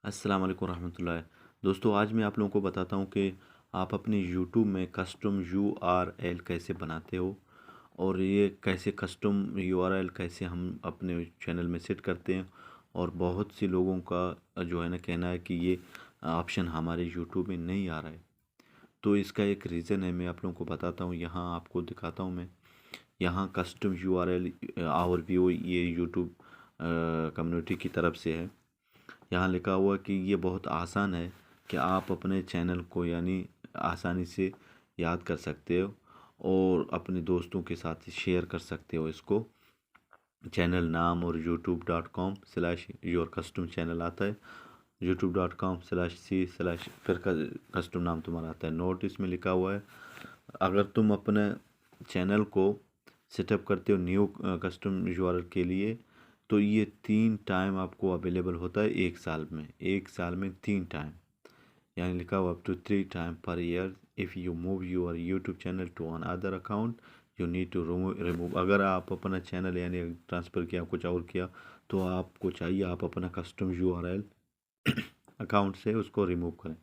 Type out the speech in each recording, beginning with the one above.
अस्सलाम वालेकुम रहमतुल्लाह। दोस्तों, आज मैं आप लोगों को बताता हूँ कि आप अपने यूट्यूब में कस्टम यूआरएल कैसे बनाते हो और ये कैसे कस्टम यूआरएल कैसे हम अपने चैनल में सेट करते हैं। और बहुत सी लोगों का जो है ना कहना है कि ये ऑप्शन हमारे यूट्यूब में नहीं आ रहा है। तो इसका एक रीज़न है, मैं आप लोगों को बताता हूँ। यहाँ आपको दिखाता हूँ मैं। यहाँ कस्टम यूआरएल ओवरव्यू ये यूट्यूब कम्युनिटी की तरफ से है। यहाँ लिखा हुआ कि ये बहुत आसान है कि आप अपने चैनल को यानी आसानी से याद कर सकते हो और अपने दोस्तों के साथ शेयर कर सकते हो इसको। चैनल नाम और youtube.com/योर कस्टम चैनल आता है। youtube.com/c/ फिर कस्टम नाम तुम्हारा आता है। नोट इसमें लिखा हुआ है, अगर तुम अपने चैनल को सेटअप करते हो न्यू कस्टम यूआरएल के लिए, तो ये 3 टाइम आपको अवेलेबल होता है एक साल में। एक साल में 3 टाइम, यानी लिखा हुआ up to 3 time per year. If you move your YouTube channel to another account you need to remove. अगर आप अपना चैनल यानी ट्रांसफ़र किया, कुछ और किया, तो आपको चाहिए आप अपना कस्टम यूआरएल अकाउंट से उसको रिमूव करें।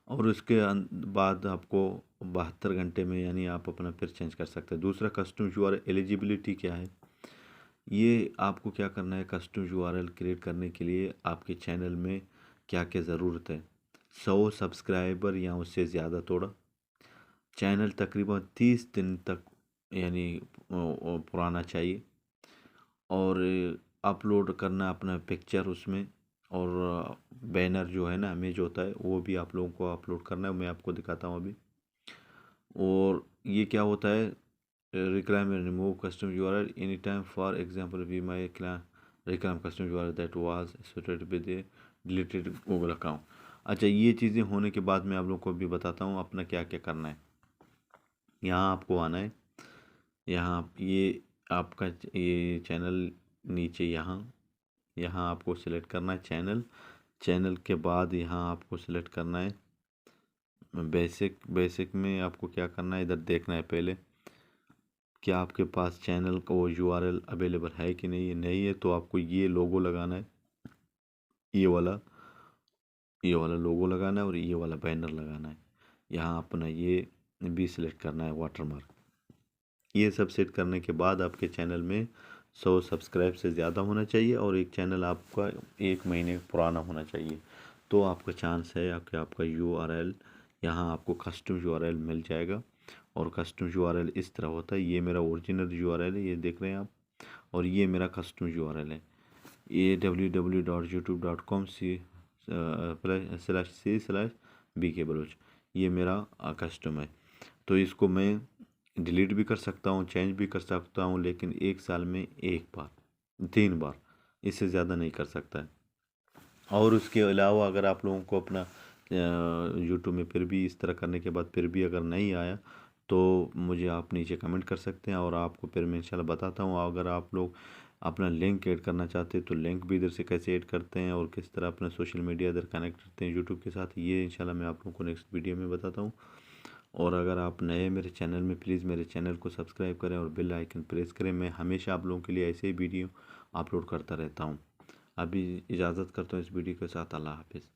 और उसके बाद आपको 72 घंटे में यानी आप अपना फिर चेंज कर सकते हैं। दूसरा, कस्टम यूआरएल एलिजिबिलिटी क्या है। ये आपको क्या करना है, कस्टम यूआरएल क्रिएट करने के लिए आपके चैनल में क्या क्या ज़रूरत है। 100 सब्सक्राइबर या उससे ज़्यादा थोड़ा, चैनल तकरीबन 30 दिन तक यानी पुराना चाहिए, और अपलोड करना अपना पिक्चर उसमें, और बैनर जो है ना इमेज होता है वो भी आप लोगों को अपलोड करना है। मैं आपको दिखाता हूँ अभी। और ये क्या होता है, reclaim and remove custom URL anytime. For example, we might reclaim custom URL that was associated with a deleted Google account. अच्छा, ये चीज़ें होने के बाद मैं आप लोगों को भी बताता हूँ अपना क्या क्या करना है। यहाँ आपको आना है, यहाँ ये आपका ये चैनल नीचे यहाँ यहाँ आपको सिलेक्ट करना है चैनल के बाद यहाँ आपको सिलेक्ट करना है बेसिक में आपको क्या करना है, इधर देखना है पहले क्या आपके पास चैनल का वो यूआरएल अवेलेबल है कि नहीं है। नहीं है तो आपको ये लोगो लगाना है, ये वाला लोगो लगाना है और ये वाला बैनर लगाना है। यहाँ अपना ये भी सिलेक्ट करना है वाटरमार्क। ये सब सेट करने के बाद आपके चैनल में 100 सब्सक्राइब से ज़्यादा होना चाहिए और एक चैनल आपका 1 महीने पुराना होना चाहिए। तो आपका चांस है कि आपका यूआरएल यहाँ आपको कस्टम यूआरएल मिल जाएगा। और कस्टम यूआरएल इस तरह होता है। ये मेरा ओरिजिनल यूआरएल है, ये देख रहे हैं आप, और ये मेरा कस्टम यूआरएल है। ये www.youtube.com/c/bk बलोच, ये मेरा कस्टम है। तो इसको मैं डिलीट भी कर सकता हूँ, चेंज भी कर सकता हूँ, लेकिन एक साल में 1 बार 3 बार, इससे ज़्यादा नहीं कर सकता है। और उसके अलावा अगर आप लोगों को अपना यूट्यूब में फिर भी इस तरह करने के बाद फिर भी अगर नहीं आया, तो मुझे आप नीचे कमेंट कर सकते हैं और आपको फिर मैं इंशाल्लाह बताता हूँ। अगर आप लोग अपना लिंक ऐड करना चाहते हैं तो लिंक भी इधर से कैसे ऐड करते हैं और किस तरह अपना सोशल मीडिया इधर कनेक्ट करते हैं यूट्यूब के साथ, ये इंशाल्लाह मैं आप लोगों को नेक्स्ट वीडियो में बताता हूँ। और अगर आप नए मेरे चैनल में, प्लीज़ मेरे चैनल को सब्सक्राइब करें और बेल आइकन प्रेस करें। मैं हमेशा आप लोगों के लिए ऐसे ही वीडियो अपलोड करता रहता हूँ। अभी इजाज़त करता हूँ इस वीडियो के साथ। अल्लाह हाफिज़।